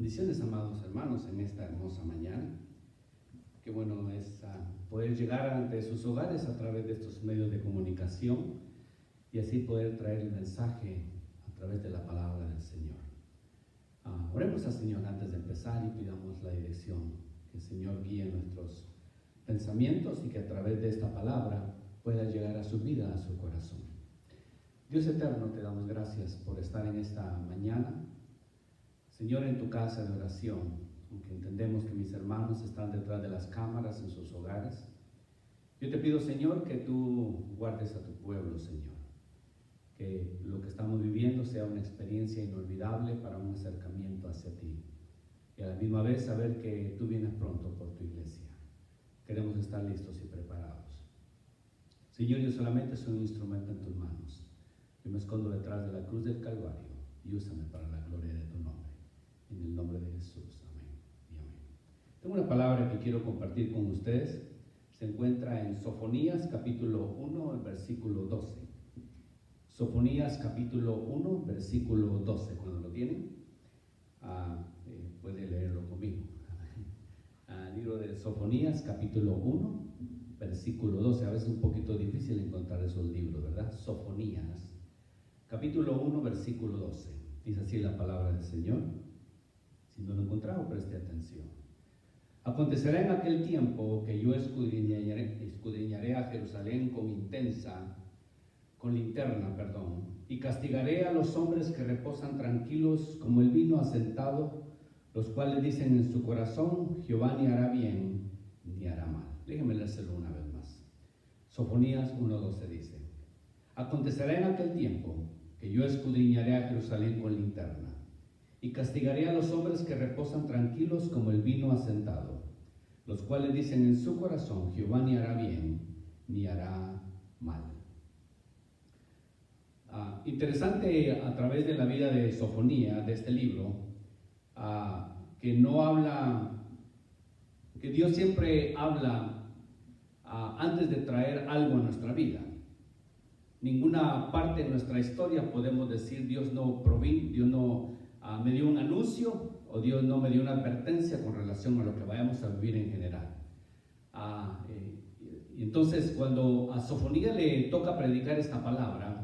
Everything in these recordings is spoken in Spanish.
Bendiciones, amados hermanos, en esta hermosa mañana. Qué bueno es poder llegar ante sus hogares a través de estos medios de comunicación y así poder traer el mensaje a través de la palabra del Señor. Oremos al Señor antes de empezar y pidamos la dirección, que el Señor guíe nuestros pensamientos y que a través de esta palabra pueda llegar a su vida, a su corazón. Dios eterno, te damos gracias por estar en esta mañana, Señor, en tu casa de oración, aunque entendemos que mis hermanos están detrás de las cámaras en sus hogares. Yo te pido, Señor, que tú guardes a tu pueblo, Señor, que lo que estamos viviendo sea una experiencia inolvidable para un acercamiento hacia ti y a la misma vez saber que tú vienes pronto por tu iglesia. Queremos estar listos y preparados. Señor, yo solamente soy un instrumento en tus manos. Yo me escondo detrás de la cruz del Calvario y úsame para la gloria de tu nombre. En el nombre de Jesús, amén y amén. Tengo una palabra que quiero compartir con ustedes. Se encuentra en Sofonías capítulo 1, versículo 12. Sofonías capítulo 1, versículo 12. Cuando lo tienen, puede leerlo conmigo. Libro de Sofonías capítulo 1, versículo 12. A veces es un poquito difícil encontrar esos libros, ¿verdad? Sofonías capítulo 1, versículo 12. Dice así la palabra del Señor. Si no lo he encontrado, preste atención. Acontecerá en aquel tiempo que yo escudriñaré a Jerusalén con linterna, y castigaré a los hombres que reposan tranquilos como el vino asentado, los cuales dicen en su corazón, Jehová ni hará bien ni hará mal. Déjenme leérselo una vez más. Sofonías 1:12 dice: acontecerá en aquel tiempo que yo escudriñaré a Jerusalén con linterna y castigaré a los hombres que reposan tranquilos como el vino asentado, los cuales dicen en su corazón, Jehová ni hará bien ni hará mal. Interesante a través de la vida de Sofonías, de este libro, que Dios siempre habla antes de traer algo a nuestra vida. Ninguna parte de nuestra historia podemos decir Dios no me dio un anuncio o Dios no me dio una advertencia con relación a lo que vayamos a vivir en general. Y entonces cuando a Sofonías le toca predicar esta palabra,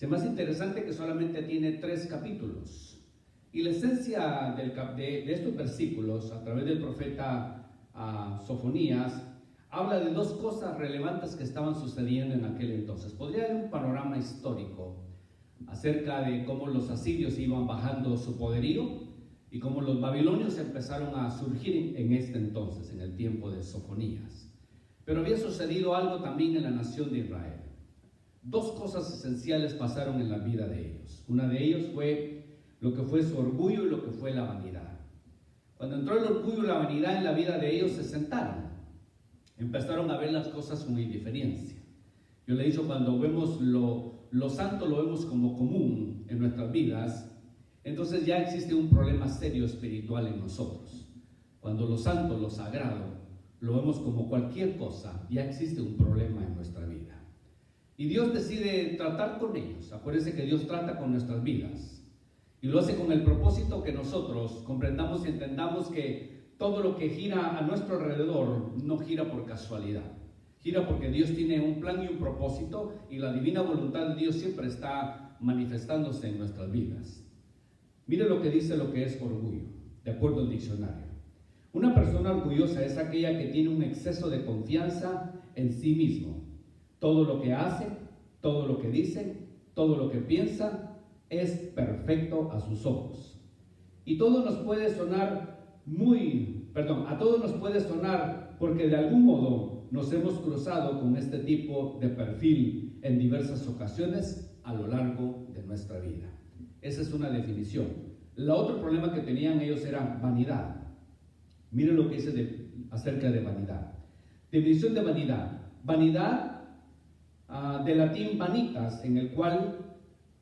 es más interesante que solamente tiene 3 capítulos. Y la esencia de estos versículos a través del profeta Sofonías habla de 2 cosas relevantes que estaban sucediendo en aquel entonces. Podría haber un panorama histórico acerca de cómo los asirios iban bajando su poderío y cómo los babilonios empezaron a surgir en este entonces, en el tiempo de Sofonías. Pero había sucedido algo también en la nación de Israel. 2 cosas esenciales pasaron en la vida de ellos. Una de ellos fue lo que fue su orgullo y lo que fue la vanidad. Cuando entró el orgullo y la vanidad en la vida de ellos, se sentaron. Empezaron a ver las cosas con indiferencia. Yo le he dicho, cuando vemos lo santo lo vemos como común en nuestras vidas, entonces ya existe un problema serio espiritual en nosotros. Cuando lo santo, lo sagrado, lo vemos como cualquier cosa, ya existe un problema en nuestra vida. Y Dios decide tratar con ellos. Acuérdense que Dios trata con nuestras vidas. Y lo hace con el propósito que nosotros comprendamos y entendamos que todo lo que gira a nuestro alrededor no gira por casualidad. Gira porque Dios tiene un plan y un propósito, y la divina voluntad de Dios siempre está manifestándose en nuestras vidas. Mire lo que dice lo que es orgullo, de acuerdo al diccionario. Una persona orgullosa es aquella que tiene un exceso de confianza en sí mismo. Todo lo que hace, todo lo que dice, todo lo que piensa es perfecto a sus ojos. Y a todos nos puede sonar porque de algún modo nos hemos cruzado con este tipo de perfil en diversas ocasiones a lo largo de nuestra vida. Esa es una definición. El otro problema que tenían ellos era vanidad. Miren lo que dice acerca de vanidad. Definición de vanidad. Vanidad, de latín vanitas, en el cual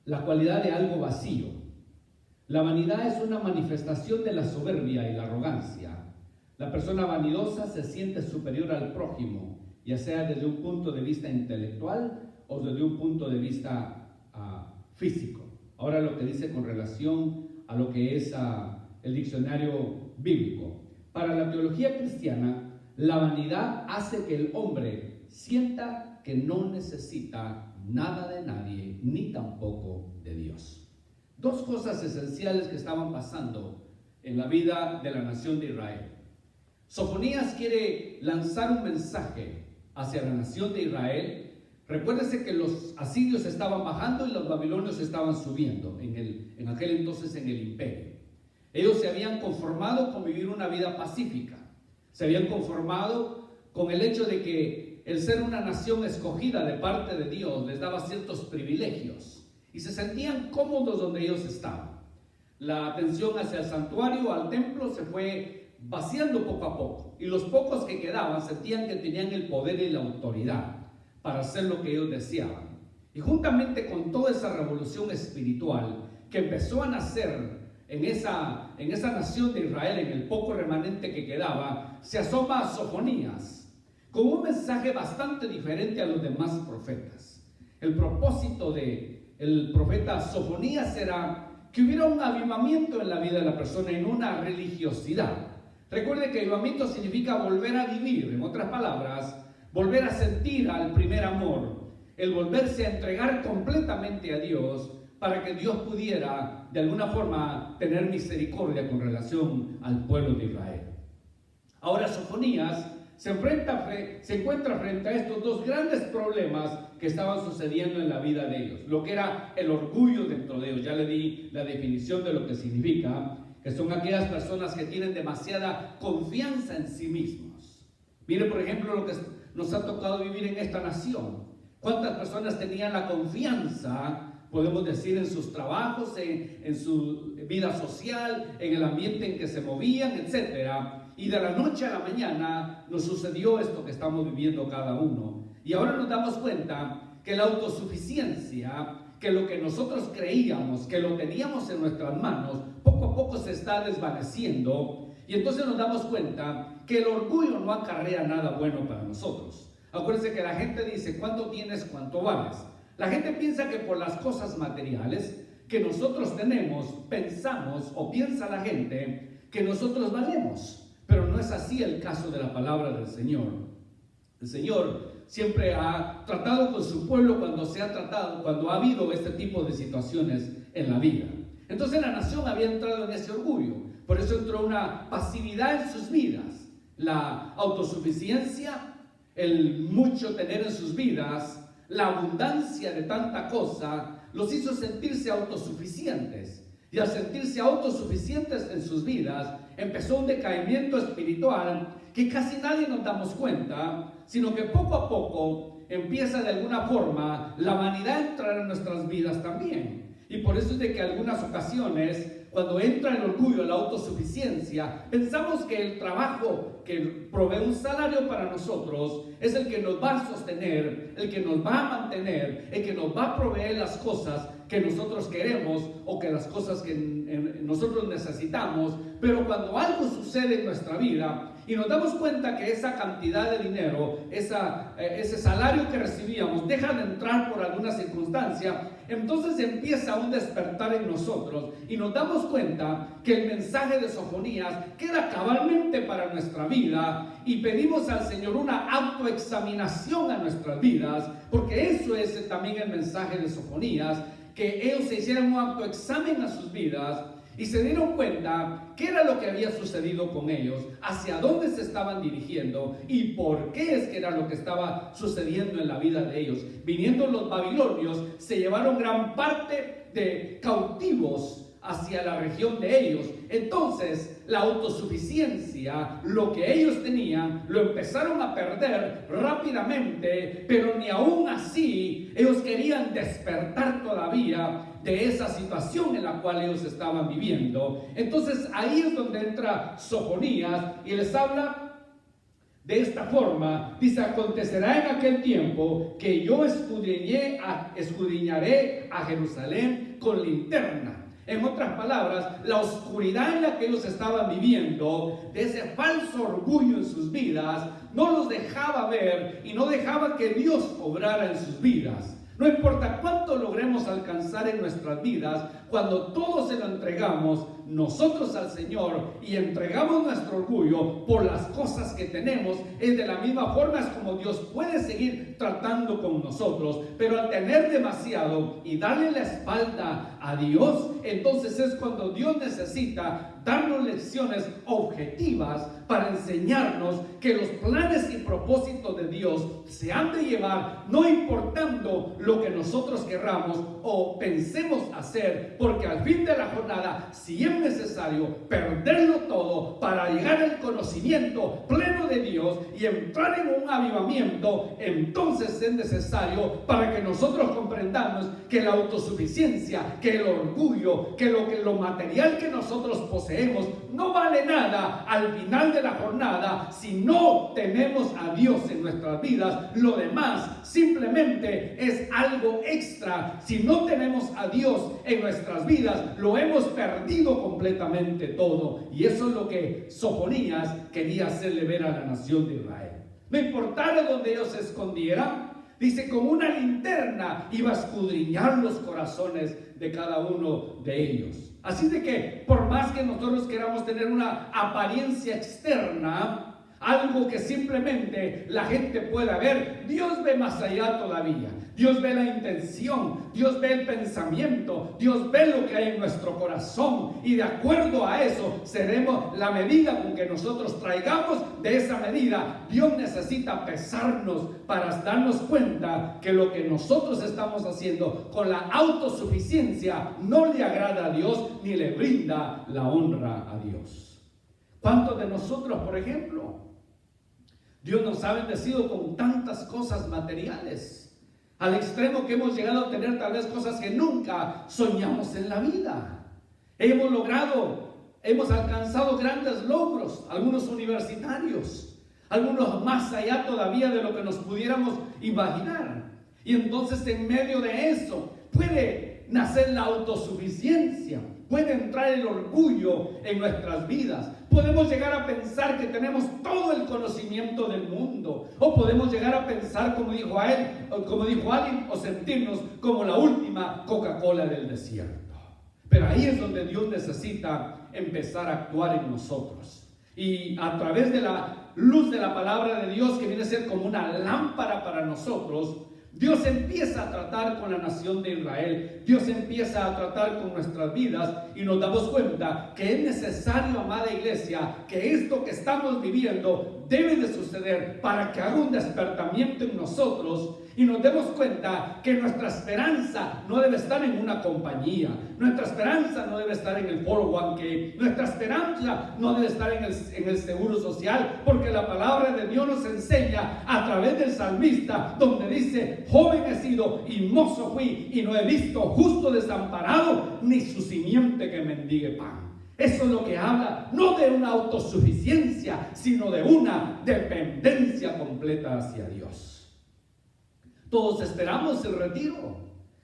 la cualidad de algo vacío. La vanidad es una manifestación de la soberbia y la arrogancia. La persona vanidosa se siente superior al prójimo, ya sea desde un punto de vista intelectual o desde un punto de vista físico. Ahora lo que dice con relación a lo que es el diccionario bíblico. Para la teología cristiana, la vanidad hace que el hombre sienta que no necesita nada de nadie, ni tampoco de Dios. Dos cosas esenciales que estaban pasando en la vida de la nación de Israel. Sofonías quiere lanzar un mensaje hacia la nación de Israel. Recuérdese que los asirios estaban bajando y los babilonios estaban subiendo en aquel entonces en el imperio. Ellos se habían conformado con vivir una vida pacífica. Se habían conformado con el hecho de que el ser una nación escogida de parte de Dios les daba ciertos privilegios y se sentían cómodos donde ellos estaban. La atención hacia el santuario, al templo, se fue vaciando poco a poco, y los pocos que quedaban sentían que tenían el poder y la autoridad para hacer lo que ellos deseaban. Y juntamente con toda esa revolución espiritual que empezó a nacer en esa nación de Israel, en el poco remanente que quedaba, se asoma Sofonías con un mensaje bastante diferente a los demás profetas. El propósito del profeta Sofonías era que hubiera un avivamiento en la vida de la persona, en una religiosidad. Recuerde que avivamiento significa volver a vivir, en otras palabras, volver a sentir al primer amor, el volverse a entregar completamente a Dios para que Dios pudiera de alguna forma tener misericordia con relación al pueblo de Israel. Ahora Sofonías se encuentra frente a estos dos grandes problemas que estaban sucediendo en la vida de ellos. Lo que era el orgullo dentro de ellos. Ya le di la definición de lo que significa, que son aquellas personas que tienen demasiada confianza en sí mismos. Mire, por ejemplo, lo que nos ha tocado vivir en esta nación. ¿Cuántas personas tenían la confianza, podemos decir, en sus trabajos, en su vida social, en el ambiente en que se movían, etcétera? Y de la noche a la mañana nos sucedió esto que estamos viviendo cada uno. Y ahora nos damos cuenta que la autosuficiencia, que lo que nosotros creíamos, que lo teníamos en nuestras manos, poco a poco se está desvaneciendo. Y entonces nos damos cuenta que el orgullo no acarrea nada bueno para nosotros. Acuérdense que la gente dice, ¿cuánto tienes? ¿Cuánto vales? La gente piensa que por las cosas materiales que nosotros tenemos, pensamos o piensa la gente que nosotros valemos. Pero no es así el caso de la palabra del Señor. El Señor siempre ha tratado con su pueblo cuando ha habido este tipo de situaciones en la vida. Entonces la nación había entrado en ese orgullo. Por eso entró una pasividad en sus vidas. La autosuficiencia, el mucho tener en sus vidas, la abundancia de tanta cosa, los hizo sentirse autosuficientes. Y al sentirse autosuficientes en sus vidas, empezó un decaimiento espiritual que casi nadie nos damos cuenta, sino que poco a poco empieza de alguna forma la vanidad a entrar en nuestras vidas también. Y por eso es de que algunas ocasiones, cuando entra el orgullo, la autosuficiencia, pensamos que el trabajo que provee un salario para nosotros es el que nos va a sostener, el que nos va a mantener, el que nos va a proveer las cosas que nosotros queremos o que las cosas que nosotros necesitamos. Pero cuando algo sucede en nuestra vida y nos damos cuenta que esa cantidad de dinero, ese salario que recibíamos deja de entrar por alguna circunstancia, entonces empieza un despertar en nosotros y nos damos cuenta que el mensaje de Sofonías queda cabalmente para nuestra vida y pedimos al Señor una autoexaminación a nuestras vidas, porque eso es también el mensaje de Sofonías, que ellos se hicieran un autoexamen a sus vidas y se dieron cuenta qué era lo que había sucedido con ellos, hacia dónde se estaban dirigiendo y por qué es que era lo que estaba sucediendo en la vida de ellos. Viniendo los babilonios, se llevaron gran parte de cautivos hacia la región de ellos. Entonces la autosuficiencia, lo que ellos tenían, lo empezaron a perder rápidamente, pero ni aún así ellos querían despertar todavía de esa situación en la cual ellos estaban viviendo. Entonces ahí es donde entra Sofonías y les habla de esta forma. Dice: acontecerá en aquel tiempo que yo escudriñaré a Jerusalén con linterna. En otras palabras, la oscuridad en la que ellos estaban viviendo, de ese falso orgullo en sus vidas, no los dejaba ver y no dejaba que Dios obrara en sus vidas. No importa cuánto logremos alcanzar en nuestras vidas, cuando todo se lo entregamos nosotros al Señor y entregamos nuestro orgullo por las cosas que tenemos, es de la misma forma es como Dios puede seguir tratando con nosotros. Pero al tener demasiado y darle la espalda a Dios, entonces es cuando Dios necesita darnos lecciones objetivas para enseñarnos que los planes y propósitos de Dios se han de llevar, no importando lo que nosotros querramos o pensemos hacer, porque al fin de la jornada, si es necesario perderlo todo para llegar al conocimiento pleno de Dios y entrar en un avivamiento, entonces es necesario para que nosotros comprendamos que la autosuficiencia, que el orgullo, que lo material que nosotros poseemos no vale nada al final de la jornada. Si no tenemos a Dios en nuestras vidas, lo demás simplemente es algo extra. Si no tenemos a Dios en nuestras vidas, lo hemos perdido completamente todo. Y eso es lo que Sofonías quería hacerle ver a la nación de Israel. No importara donde ellos se escondieran, dice, con una linterna iba a escudriñar los corazones de cada uno de ellos. Así de que por más que nosotros queramos tener una apariencia externa, algo que simplemente la gente pueda ver, Dios ve más allá todavía. Dios ve la intención, Dios ve el pensamiento, Dios ve lo que hay en nuestro corazón, y de acuerdo a eso seremos la medida con que nosotros traigamos. De esa medida Dios necesita pesarnos para darnos cuenta que lo que nosotros estamos haciendo con la autosuficiencia no le agrada a Dios ni le brinda la honra a Dios. ¿Cuántos de nosotros, por ejemplo, Dios nos ha bendecido con tantas cosas materiales, al extremo que hemos llegado a tener tal vez cosas que nunca soñamos en la vida? Hemos alcanzado grandes logros, algunos universitarios, algunos más allá todavía de lo que nos pudiéramos imaginar. Y entonces en medio de eso puede nacer la autosuficiencia, puede entrar el orgullo en nuestras vidas. Podemos llegar a pensar que tenemos todo el conocimiento del mundo, o podemos llegar a pensar como dijo alguien, o sentirnos como la última Coca-Cola del desierto. Pero ahí es donde Dios necesita empezar a actuar en nosotros, y a través de la luz de la palabra de Dios, que viene a ser como una lámpara para nosotros, Dios empieza a tratar con la nación de Israel. Dios empieza a tratar con nuestras vidas, y nos damos cuenta que es necesario, amada iglesia, que esto que estamos viviendo debe de suceder para que haga un despertamiento en nosotros y nos demos cuenta que nuestra esperanza no debe estar en una compañía, nuestra esperanza no debe estar en el 401k, nuestra esperanza no debe estar en el seguro social, porque la palabra de Dios nos enseña a través del salmista, donde dice: joven he sido y mozo fui, y no he visto justo desamparado, ni su simiente que mendigue pan. Eso es lo que habla, no de una autosuficiencia, sino de una dependencia completa hacia Dios. Todos esperamos el retiro,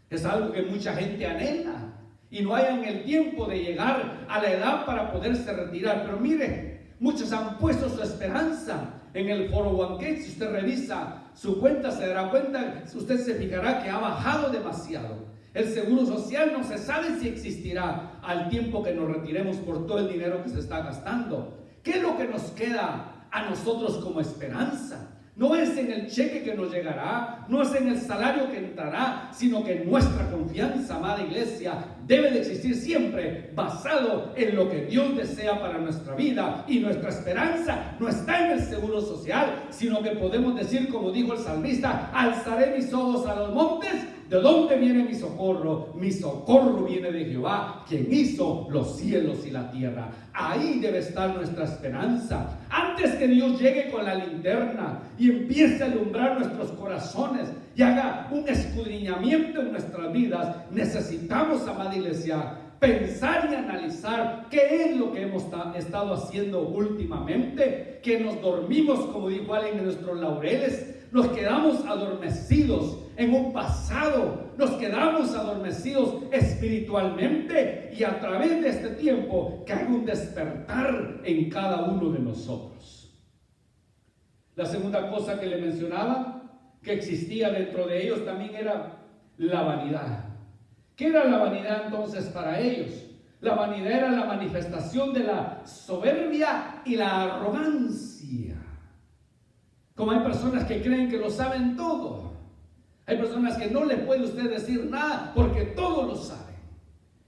es algo que mucha gente anhela, y no hayan el tiempo de llegar a la edad para poderse retirar. Pero mire, muchos han puesto su esperanza en el 401k. Si usted revisa su cuenta, se dará cuenta, usted se fijará que ha bajado demasiado. El seguro social no se sabe si existirá al tiempo que nos retiremos por todo el dinero que se está gastando. ¿Qué es lo que nos queda a nosotros como esperanza? No es en el cheque que nos llegará, no es en el salario que entrará, sino que nuestra confianza, amada iglesia, debe de existir siempre basado en lo que Dios desea para nuestra vida. Y nuestra esperanza no está en el seguro social, sino que podemos decir, como dijo el salmista: alzaré mis ojos a los montes. ¿De dónde viene mi socorro? Mi socorro viene de Jehová, quien hizo los cielos y la tierra. Ahí debe estar nuestra esperanza. Antes que Dios llegue con la linterna y empiece a alumbrar nuestros corazones y haga un escudriñamiento en nuestras vidas, necesitamos, amada iglesia, pensar y analizar qué es lo que hemos estado haciendo últimamente, que nos dormimos, como dijo alguien, en nuestros laureles, nos quedamos adormecidos en un pasado, nos quedamos adormecidos espiritualmente, y a través de este tiempo que haga un despertar en cada uno de nosotros. La segunda cosa que le mencionaba que existía dentro de ellos también era la vanidad. ¿Qué era la vanidad entonces para ellos? La vanidad era la manifestación de la soberbia y la arrogancia. Como hay personas que creen que lo saben todo. Hay personas que no le puede usted decir nada porque todo lo saben.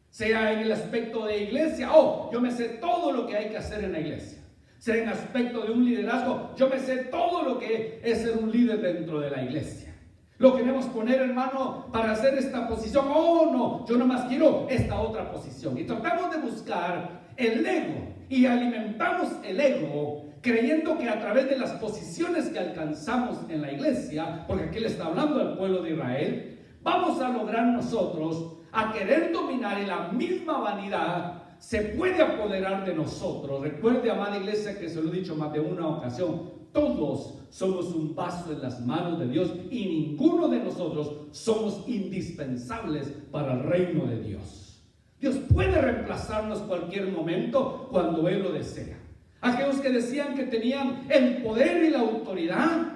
Sea en el aspecto de iglesia, yo me sé todo lo que hay que hacer en la iglesia. Sea en aspecto de un liderazgo, yo me sé todo lo que es ser un líder dentro de la iglesia. Lo queremos poner, hermano, para hacer esta posición. No, yo nomás quiero esta otra posición. Y tratamos de buscar el ego y alimentamos el ego creyendo que a través de las posiciones que alcanzamos en la iglesia, porque aquí le está hablando al pueblo de Israel, vamos a lograr nosotros a querer dominar en la misma vanidad. Se puede apoderar de nosotros. Recuerde, amada iglesia, que se lo he dicho más de una ocasión, todos somos un vaso en las manos de Dios y ninguno de nosotros somos indispensables para el reino de Dios. Dios puede reemplazarnos cualquier momento cuando Él lo desea. Aquellos que decían que tenían el poder y la autoridad,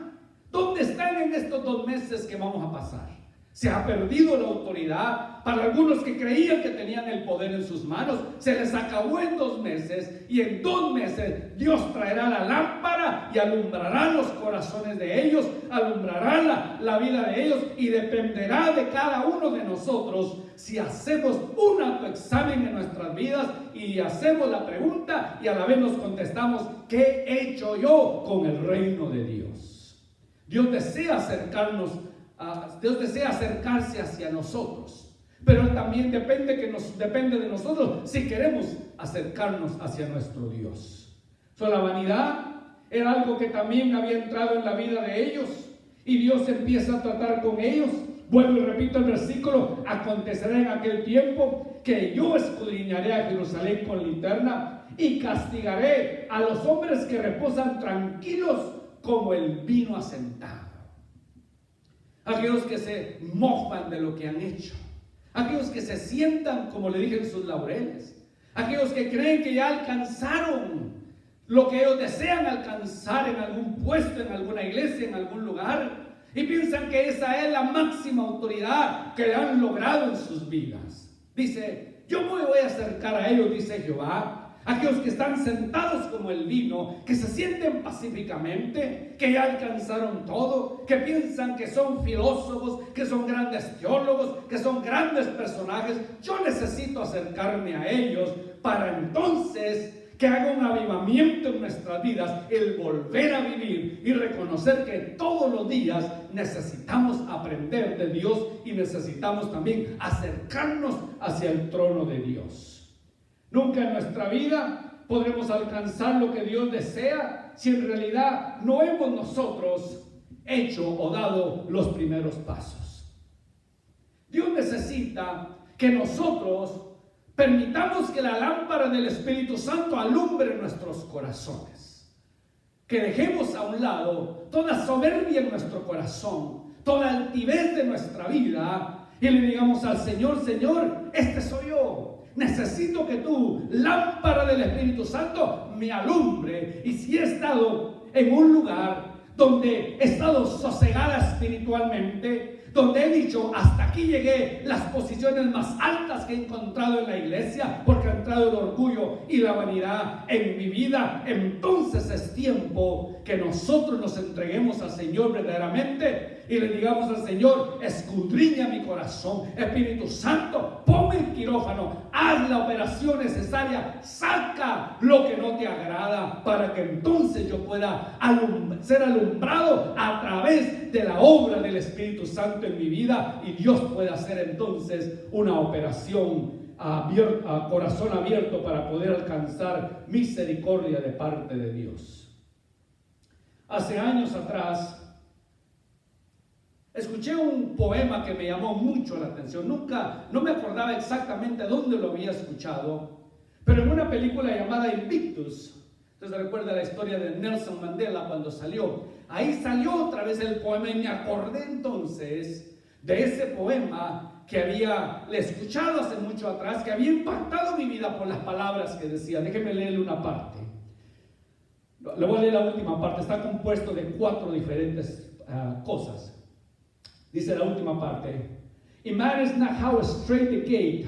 ¿dónde están en estos 2 meses que vamos a pasar? Se ha perdido la autoridad. Para algunos que creían que tenían el poder en sus manos, se les acabó en 2 meses. Y en 2 meses Dios traerá la lámpara y alumbrará los corazones de ellos, alumbrará la vida de ellos, y dependerá de cada uno de nosotros si hacemos un autoexamen en nuestras vidas y hacemos la pregunta y a la vez nos contestamos: ¿qué he hecho yo con el reino de Dios? Dios desea acercarse hacia nosotros, pero también depende de nosotros si queremos acercarnos hacia nuestro Dios. La vanidad era algo que también había entrado en la vida de ellos y Dios empieza a tratar con ellos. Vuelvo y repito el versículo: acontecerá en aquel tiempo que yo escudriñaré a Jerusalén con linterna y castigaré a los hombres que reposan tranquilos como el vino asentado. Aquellos que se mofan de lo que han hecho, aquellos que se sientan, como le dije, en sus laureles, aquellos que creen que ya alcanzaron lo que ellos desean alcanzar en algún puesto, en alguna iglesia, en algún lugar, y piensan que esa es la máxima autoridad que han logrado en sus vidas. Dice: yo me voy a acercar a ellos, dice Jehová, aquellos que están sentados como el vino, que se sienten pacíficamente, que ya alcanzaron todo, que piensan que son filósofos, que son grandes teólogos, que son grandes personajes. Yo necesito acercarme a ellos para entonces que haga un avivamiento en nuestras vidas, el volver a vivir y reconocer que todos los días necesitamos aprender de Dios y necesitamos también acercarnos hacia el trono de Dios. Nunca en nuestra vida podremos alcanzar lo que Dios desea si en realidad no hemos nosotros hecho o dado los primeros pasos. Dios necesita que nosotros permitamos que la lámpara del Espíritu Santo alumbre nuestros corazones. Que dejemos a un lado toda soberbia en nuestro corazón, toda altivez de nuestra vida, y le digamos al Señor: Señor, este soy yo. Necesito que tú, lámpara del Espíritu Santo, me alumbre. Y si he estado en un lugar donde he estado sosegada espiritualmente, donde he dicho: hasta aquí llegué, las posiciones más altas que he encontrado en la iglesia, porque ha entrado el orgullo y la vanidad en mi vida, entonces es tiempo que nosotros nos entreguemos al Señor verdaderamente y le digamos al Señor: escudriña mi corazón, Espíritu Santo, ponme el quirófano, haz la operación necesaria, saca lo que no te agrada, para que entonces yo pueda ser alumbrado a través de la obra del Espíritu Santo en mi vida, y Dios pueda hacer entonces una operación a corazón abierto para poder alcanzar misericordia de parte de Dios. Hace años atrás escuché un poema que me llamó mucho la atención. No me acordaba exactamente dónde lo había escuchado, pero en una película llamada Invictus. Entonces recuerda la historia de Nelson Mandela cuando salió. Ahí salió otra vez el poema y me acordé entonces de ese poema que había escuchado hace mucho atrás, que había impactado mi vida por las palabras que decía. Déjeme leerle una parte. Le voy a leer la última parte. Está compuesto de 4 diferentes cosas. Dice la última parte: It matters not how straight the gate,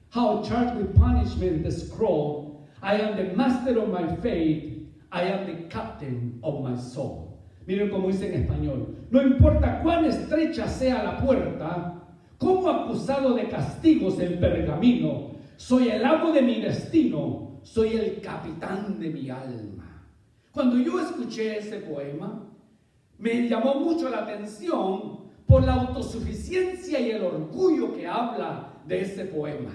how charged with punishment the scroll. I am the master of my fate. I am the captain of my soul. Miren cómo dice en español. No importa cuán estrecha sea la puerta, como acusado de castigos el pergamino, soy el amo de mi destino, soy el capitán de mi alma. Cuando yo escuché ese poema, me llamó mucho la atención por la autosuficiencia y el orgullo que habla de ese poema.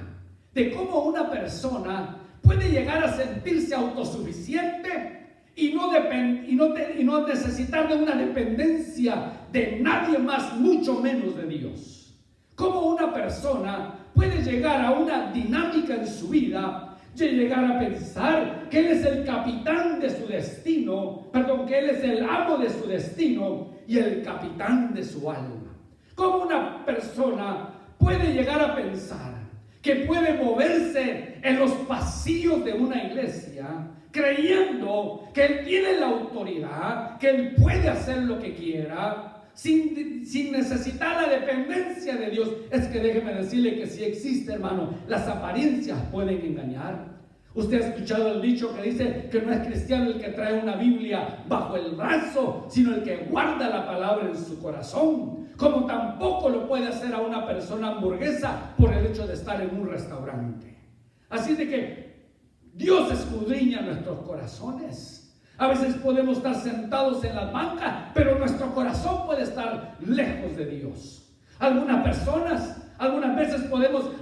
De cómo una persona puede llegar a sentirse autosuficiente y no necesitar de una dependencia de nadie más, mucho menos de Dios. Cómo una persona puede llegar a una dinámica en su vida, de llegar a pensar que Él es el capitán de su destino, que Él es el amo de su destino y el capitán de su alma. Cómo una persona puede llegar a pensar que puede moverse en los pasillos de una iglesia creyendo que Él tiene la autoridad, que Él puede hacer lo que quiera, sin necesitar la dependencia de Dios. Es que déjeme decirle que si existe, hermano, las apariencias pueden engañar. Usted ha escuchado el dicho que dice que no es cristiano el que trae una Biblia bajo el brazo, sino el que guarda la palabra en su corazón. Como tampoco lo puede hacer a una persona hamburguesa por el hecho de estar en un restaurante. Así de que Dios escudriña nuestros corazones. A veces podemos estar sentados en las bancas, pero nuestro corazón puede estar lejos de Dios. Algunas veces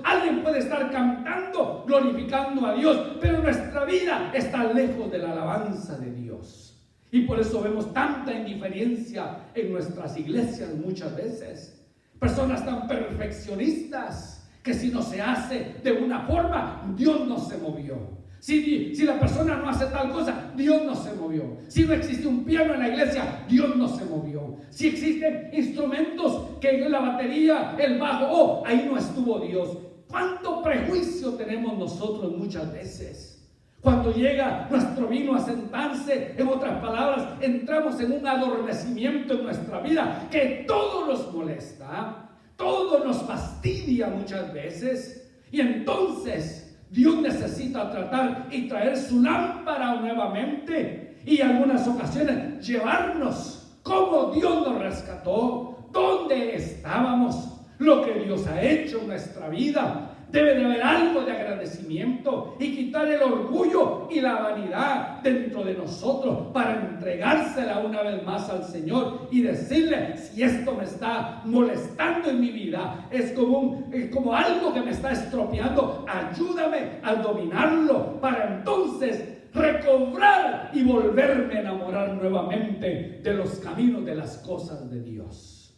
alguien puede estar cantando, glorificando a Dios, pero nuestra vida está lejos de la alabanza de Dios. Y por eso vemos tanta indiferencia en nuestras iglesias muchas veces. Personas tan perfeccionistas que si no se hace de una forma, Dios no se movió. Si la persona no hace tal cosa, Dios no se movió. Si no existe un piano en la iglesia, Dios no se movió. Si existen instrumentos que la batería, el bajo, ahí no estuvo Dios. ¿Cuánto prejuicio tenemos nosotros muchas veces? Cuando llega nuestro vino a sentarse, en otras palabras, entramos en un adormecimiento en nuestra vida que todo nos molesta, todo nos fastidia muchas veces. Y entonces Dios necesita tratar y traer su lámpara nuevamente y en algunas ocasiones llevarnos como Dios nos rescató, dónde estábamos, lo que Dios ha hecho en nuestra vida. Debe de haber algo de agradecimiento y quitar el orgullo y la vanidad dentro de nosotros para entregársela una vez más al Señor y decirle: si esto me está molestando en mi vida, es como algo que me está estropeando, ayúdame a dominarlo para entonces recobrar y volverme a enamorar nuevamente de los caminos de las cosas de Dios.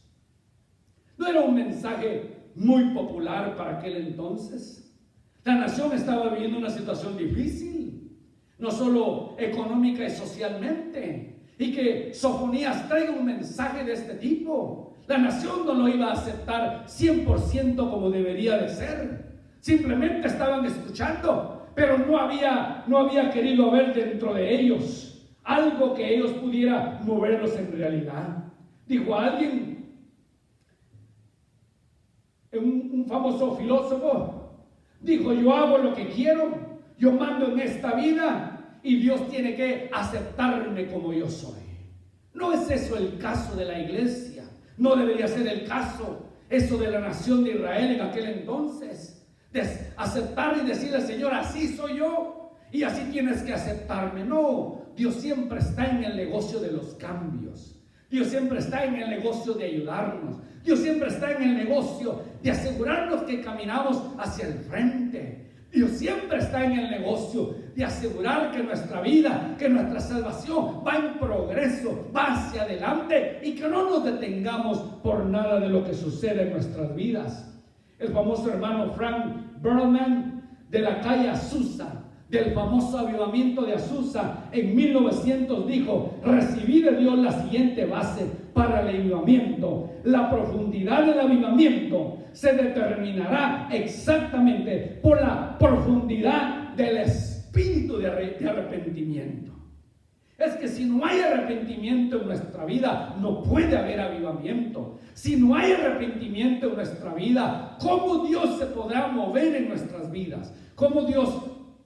No era un mensaje muy popular para aquel entonces. La nación estaba viviendo una situación difícil, no solo económica y socialmente, y que Sofonías traiga un mensaje de este tipo. La nación no lo iba a aceptar 100% como debería de ser. Simplemente estaban escuchando, pero no había querido ver dentro de ellos algo que ellos pudiera moverlos en realidad. Dijo alguien, un famoso filósofo, dijo: yo hago lo que quiero, yo mando en esta vida y Dios tiene que aceptarme como yo soy. No es eso el caso de la iglesia, no debería ser el caso eso de la nación de Israel en aquel entonces, de aceptar y decirle: Señor, así soy yo y así tienes que aceptarme. No, Dios siempre está en el negocio de los cambios. Dios siempre está en el negocio de ayudarnos. Dios siempre está en el negocio de asegurarnos que caminamos hacia el frente. Dios siempre está en el negocio de asegurar que nuestra vida, que nuestra salvación va en progreso, va hacia adelante y que no nos detengamos por nada de lo que sucede en nuestras vidas. El famoso hermano Frank Berlman de la calle Azusa, del famoso avivamiento de Azusa en 1900 dijo: recibí de Dios la siguiente base para el avivamiento. La profundidad del avivamiento se determinará exactamente por la profundidad del espíritu de arrepentimiento. Es que si no hay arrepentimiento en nuestra vida, no puede haber avivamiento. Si no hay arrepentimiento en nuestra vida, ¿cómo Dios se podrá mover en nuestras vidas? ¿Cómo Dios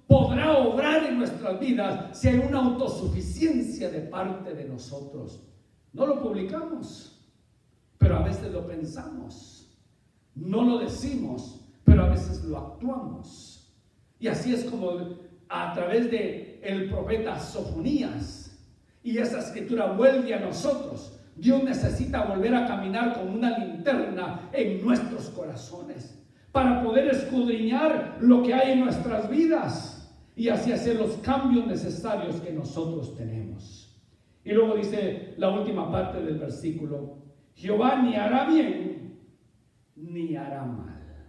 podrá obrar en nuestras vidas si hay una autosuficiencia de parte de nosotros? No lo publicamos, pero a veces lo pensamos. No lo decimos, pero a veces lo actuamos. Y así es como a través de el profeta Sofonías, y esa escritura vuelve a nosotros. Dios necesita volver a caminar con una linterna en nuestros corazones para poder escudriñar lo que hay en nuestras vidas y así hacer los cambios necesarios que nosotros tenemos. Y luego dice la última parte del versículo: Jehová ni hará bien ni hará mal.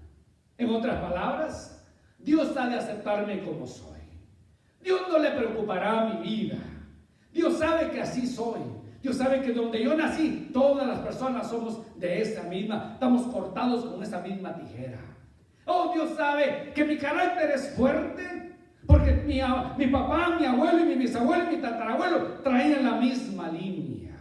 En otras palabras, Dios ha de aceptarme como soy. Dios no le preocupará mi vida. Dios sabe que así soy. Dios sabe que donde yo nací, todas las personas somos de esa misma, estamos cortados con esa misma tijera. Oh, Dios sabe que mi carácter es fuerte, porque mi papá, mi abuelo y mi bisabuelo y mi tatarabuelo traían la misma línea.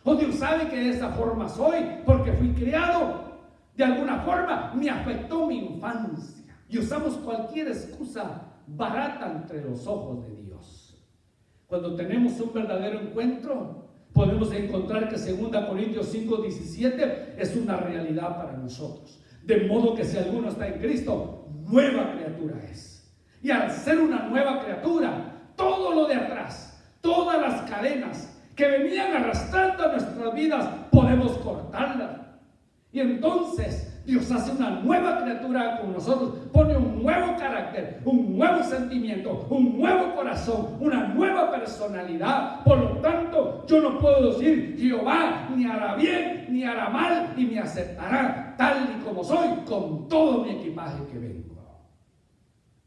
Oh, Dios sabe que de esa forma soy, porque fui criado. De alguna forma me afectó mi infancia. Y usamos cualquier excusa barata entre los ojos de Dios. Cuando tenemos un verdadero encuentro, podemos encontrar que 2 Corintios 5:17 es una realidad para nosotros. De modo que si alguno está en Cristo, nueva criatura es. Y al ser una nueva criatura, todo lo de atrás, todas las cadenas que venían arrastrando a nuestras vidas, podemos cortarlas. Y entonces Dios hace una nueva criatura con nosotros, pone un nuevo carácter, un nuevo sentimiento, un nuevo corazón, una nueva personalidad. Por lo tanto, yo no puedo decir Jehová ni hará bien ni hará mal y me aceptará tal y como soy, con todo mi equipaje que vengo.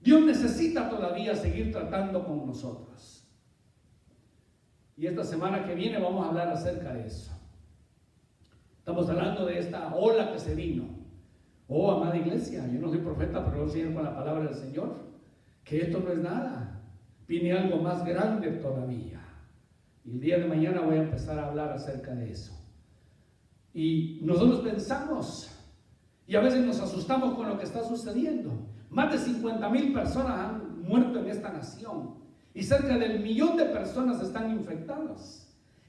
Dios necesita todavía seguir tratando con nosotros. Y esta semana que viene vamos a hablar acerca de eso. Estamos hablando de esta ola que se vino. Oh, amada iglesia, yo no soy profeta, pero voy a seguir con la palabra del Señor, que esto no es nada. Viene algo más grande todavía. Y el día de mañana voy a empezar a hablar acerca de eso. Y nosotros pensamos, y a veces nos asustamos con lo que está sucediendo. Más de 50,000 personas han muerto en esta nación. Y cerca del 1,000,000 de personas están infectadas.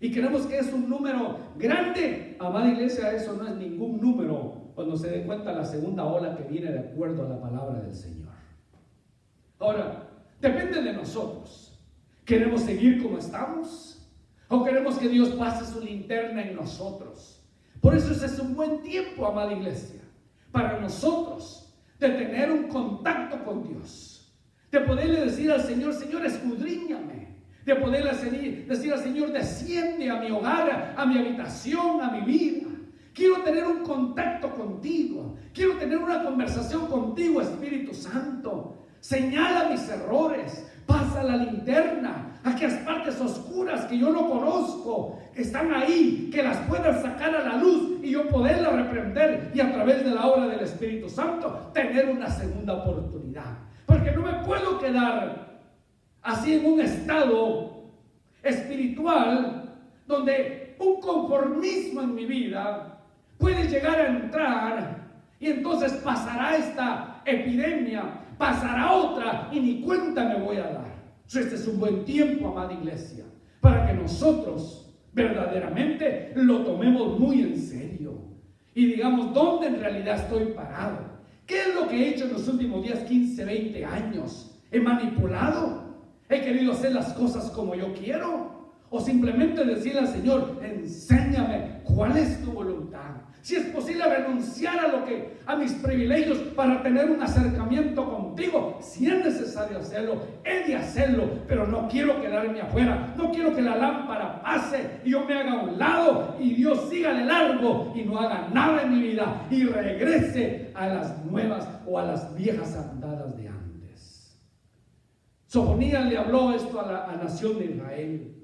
Y creemos que es un número grande. Amada iglesia, eso no es ningún número cuando se dé cuenta la segunda ola que viene de acuerdo a la palabra del Señor. Ahora, depende de nosotros. ¿Queremos seguir como estamos? ¿O queremos que Dios pase su linterna en nosotros? Por eso ese es un buen tiempo, amada iglesia, para nosotros de tener un contacto con Dios, de poderle decir al Señor: Señor, escudriñame. De poderle decir al Señor: desciende a mi hogar, a mi habitación, a mi vida. Quiero tener un contacto contigo. Quiero tener una conversación contigo, Espíritu Santo. Señala mis errores. Pasa la linterna. Aquellas partes oscuras que yo no conozco, que están ahí, que las puedas sacar a la luz y yo poderlas reprender. Y a través de la obra del Espíritu Santo, tener una segunda oportunidad. Porque no me puedo quedar así en un estado espiritual donde un conformismo en mi vida puede llegar a entrar y entonces pasará esta epidemia, pasará otra y ni cuenta me voy a dar. Este es un buen tiempo, amada iglesia, para que nosotros verdaderamente lo tomemos muy en serio y digamos: ¿dónde en realidad estoy parado? ¿Qué es lo que he hecho en los últimos 10, 15, 20 años? ¿He manipulado? ¿He querido hacer las cosas como yo quiero? ¿O simplemente decirle al Señor: enséñame cuál es tu voluntad? Si es posible renunciar a mis privilegios para tener un acercamiento contigo. Si es necesario hacerlo, he de hacerlo, pero no quiero quedarme afuera. No quiero que la lámpara pase y yo me haga a un lado y Dios siga de largo y no haga nada en mi vida y regrese a las nuevas o a las viejas andadas de antes. Sofonías le habló esto a la nación de Israel.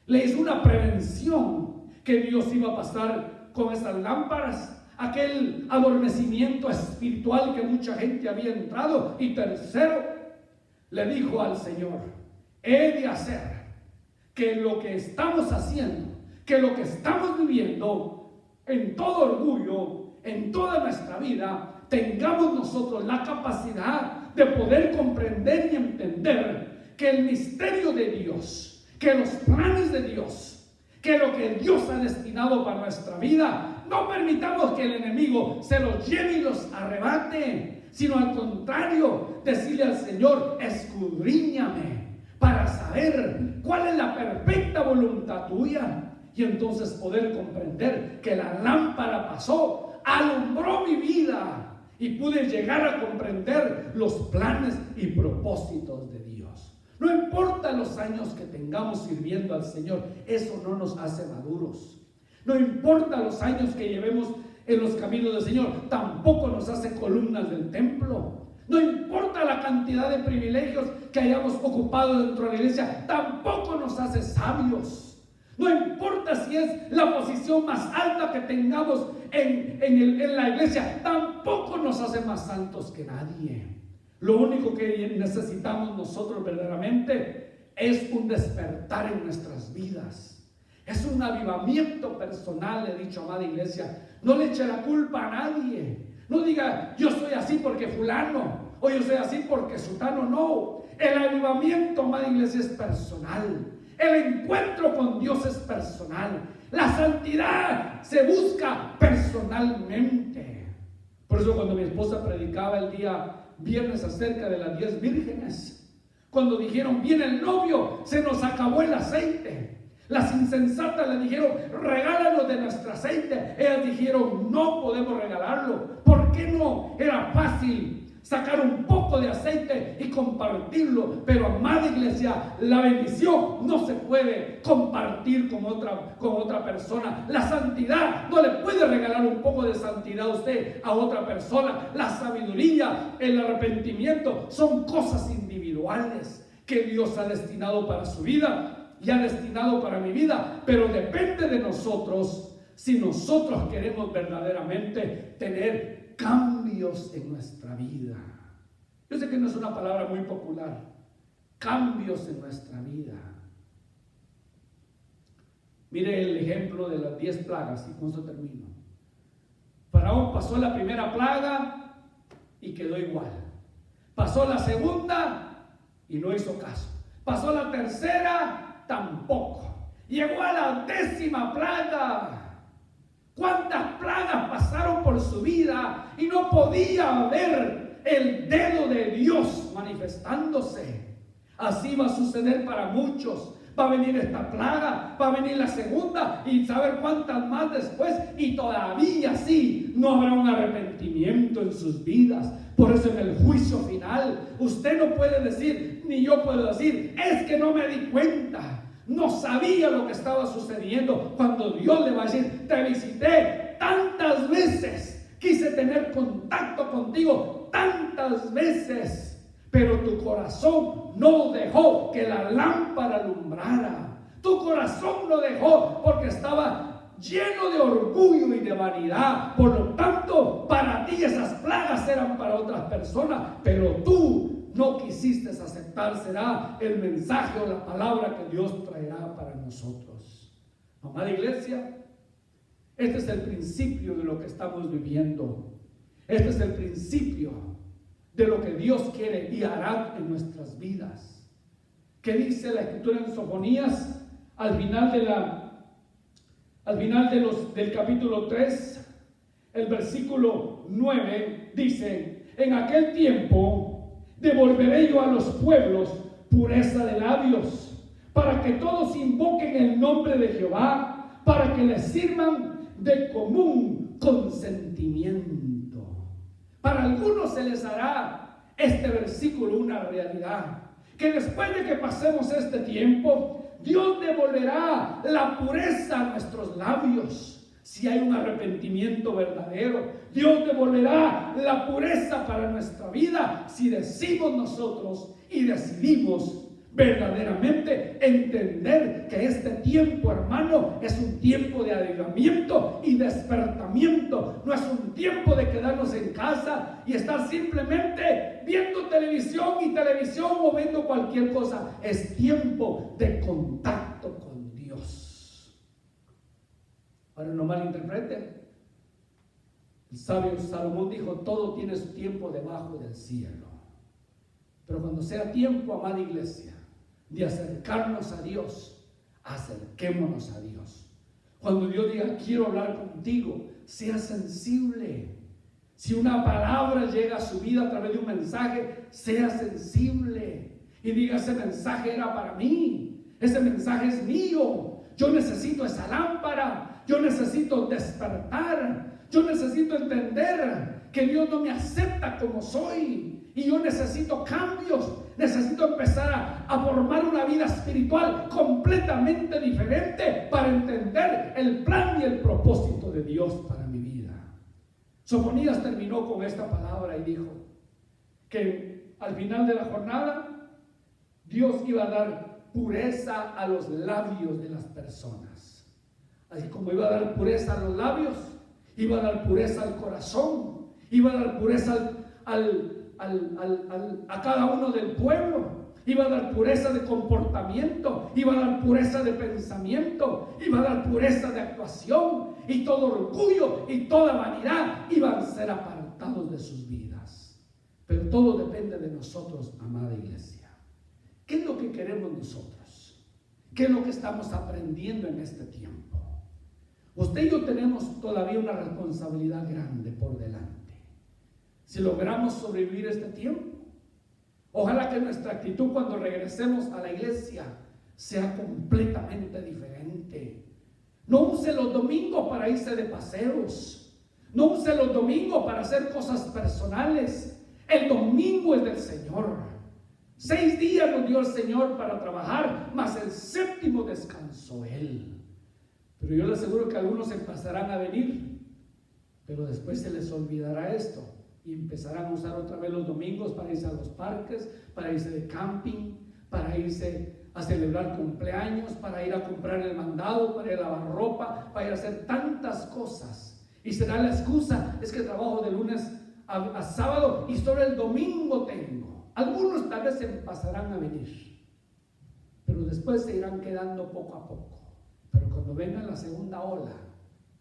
Le hizo una prevención que Dios iba a pasar con esas lámparas, aquel adormecimiento espiritual que mucha gente había entrado. Y tercero, le dijo al Señor: he de hacer que lo que estamos haciendo, que lo que estamos viviendo, en todo orgullo, en toda nuestra vida, tengamos nosotros la capacidad de poder comprender y entender que el misterio de Dios, que los planes de Dios, que lo que Dios ha destinado para nuestra vida, no permitamos que el enemigo se los lleve y los arrebate, sino al contrario, decirle al Señor: escudriñame para saber cuál es la perfecta voluntad tuya, y entonces poder comprender que la lámpara pasó, alumbró mi vida y pude llegar a comprender los planes y propósitos de Dios. No importa los años que tengamos sirviendo al Señor, eso no nos hace maduros. No importa los años que llevemos en los caminos del Señor, tampoco nos hace columnas del templo. No importa la cantidad de privilegios que hayamos ocupado dentro de la iglesia, tampoco nos hace sabios. No importa si es la posición más alta que tengamos en la iglesia, tampoco nos hace más santos que nadie. Lo único que necesitamos nosotros verdaderamente es un despertar en nuestras vidas. Es un avivamiento personal, he dicho, amada iglesia. No le eche la culpa a nadie. No diga: yo soy así porque fulano, o yo soy así porque sutano. No, el avivamiento, amada iglesia, es personal. El encuentro con Dios es personal. La santidad se busca personalmente. Por eso cuando mi esposa predicaba el día viernes acerca de las 10 vírgenes, cuando dijeron: viene el novio, se nos acabó el aceite, las insensatas le dijeron: regálanos de nuestro aceite. Ellas dijeron: no podemos regalarlo. ¿Por qué no? Era fácil sacar un poco de aceite y compartirlo, pero, amada iglesia, la bendición no se puede compartir con otra persona. La santidad, no le puede regalar un poco de santidad a usted a otra persona. La sabiduría, el arrepentimiento son cosas individuales que Dios ha destinado para su vida y ha destinado para mi vida, pero depende de nosotros si nosotros queremos verdaderamente tener cambios en nuestra vida. Yo sé que no es una palabra muy popular. Cambios en nuestra vida. Mire el ejemplo de las 10 plagas, y con eso termino. Faraón pasó la primera plaga y quedó igual. Pasó la segunda y no hizo caso. Pasó la tercera, tampoco. Llegó a la 10ª plaga. ¿Cuántas plagas pasaron por su vida y no podía ver el dedo de Dios manifestándose? Así va a suceder para muchos. Va a venir esta plaga, va a venir la segunda y saber cuántas más después, y todavía así no habrá un arrepentimiento en sus vidas. Por eso en el juicio final usted no puede decir, ni yo puedo decir: es que no me di cuenta, no sabía lo que estaba sucediendo. Cuando Dios le va a decir: te visité tantas veces, quise tener contacto contigo tantas veces, pero tu corazón no dejó que la lámpara alumbrara. Tu corazón no dejó porque estaba lleno de orgullo y de vanidad. Por lo tanto, para ti esas plagas eran para otras personas, pero tú no quisiste aceptar. Será el mensaje o la palabra que Dios traerá para nosotros. Amada iglesia, este es el principio de lo que estamos viviendo. Este es el principio de lo que Dios quiere y hará en nuestras vidas. ¿Qué dice la Escritura en Sofonías? Al final del capítulo 3, el versículo 9 dice: en aquel tiempo devolveré yo a los pueblos pureza de labios, para que todos invoquen el nombre de Jehová, para que les sirvan de común consentimiento. Para algunos se les hará este versículo una realidad, que después de que pasemos este tiempo, Dios devolverá la pureza a nuestros labios. Si hay un arrepentimiento verdadero, Dios devolverá la pureza para nuestra vida si decimos nosotros y decidimos verdaderamente entender que este tiempo, hermano, es un tiempo de avivamiento y despertamiento. No es un tiempo de quedarnos en casa y estar simplemente viendo televisión o viendo cualquier cosa. Es tiempo de contacto Ahora no malinterpreten. El sabio Salomón dijo, todo tiene su tiempo debajo del cielo. Pero cuando sea tiempo, amada iglesia, de acercarnos a Dios, acerquémonos a Dios. Cuando Dios diga, quiero hablar contigo, sea sensible. Si una palabra llega a su vida a través de un mensaje, sea sensible. Y diga, ese mensaje era para mí. Ese mensaje es mío. Yo necesito esa lámpara. Yo necesito despertar. Yo necesito entender que Dios no me acepta como soy. Y yo necesito cambios. Necesito empezar a formar una vida espiritual completamente diferente para entender el plan y el propósito de Dios para mi vida. Sofonías terminó con esta palabra y dijo que al final de la jornada Dios iba a dar pureza a los labios de las personas. Así como iba a dar pureza a los labios, iba a dar pureza al corazón, iba a dar pureza a cada uno del pueblo, iba a dar pureza de comportamiento, iba a dar pureza de pensamiento, iba a dar pureza de actuación, y todo orgullo y toda vanidad iban a ser apartados de sus vidas. Pero todo depende de nosotros, amada iglesia. ¿Qué es lo que queremos nosotros? ¿Qué es lo que estamos aprendiendo en este tiempo? Usted y yo tenemos todavía una responsabilidad grande por delante. Si logramos sobrevivir este tiempo, ojalá que nuestra actitud cuando regresemos a la iglesia sea completamente diferente. No use los domingos para irse de paseos. No use los domingos para hacer cosas personales. El domingo es del Señor. 6 días nos dio el Señor para trabajar, mas el 7º descansó Él. Pero yo les aseguro que algunos empezarán a venir, pero después se les olvidará esto y empezarán a usar otra vez los domingos para irse a los parques, para irse de camping, para irse a celebrar cumpleaños, para ir a comprar el mandado, para ir a lavar ropa, para ir a hacer tantas cosas. Y será la excusa, es que trabajo de lunes a sábado y solo el domingo tengo. Algunos tal vez empezarán a venir, pero después se irán quedando poco a poco. Pero cuando venga la segunda ola,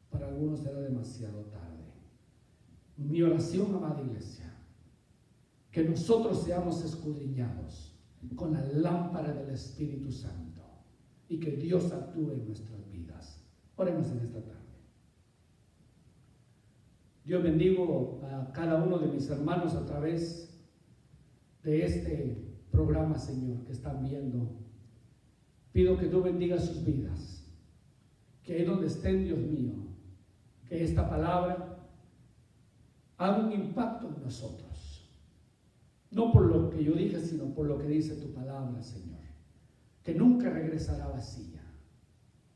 para algunos será demasiado tarde. Mi oración, amada iglesia, que nosotros seamos escudriñados con la lámpara del Espíritu Santo y que Dios actúe en nuestras vidas. Oremos en esta tarde. Yo bendigo a cada uno de mis hermanos a través de este programa, Señor, que están viendo. Pido que tú bendigas sus vidas, que ahí donde estén, Dios mío, que esta palabra haga un impacto en nosotros. No por lo que yo dije, sino por lo que dice tu palabra, Señor. Que nunca regresará vacía.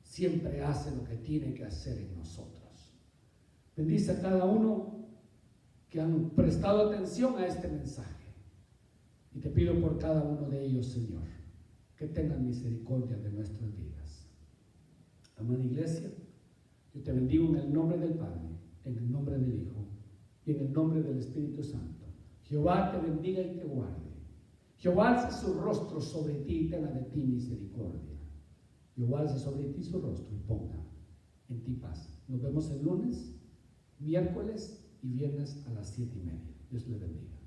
Siempre hace lo que tiene que hacer en nosotros. Bendice a cada uno que han prestado atención a este mensaje. Y te pido por cada uno de ellos, Señor, que tengan misericordia de nuestras vidas. Amada iglesia, yo te bendigo en el nombre del Padre, en el nombre del Hijo y en el nombre del Espíritu Santo. Jehová te bendiga y te guarde. Jehová alce su rostro sobre ti y tenga de ti misericordia. Jehová alce sobre ti su rostro y ponga en ti paz. Nos vemos el lunes, miércoles y viernes a las 7:30. Dios le bendiga.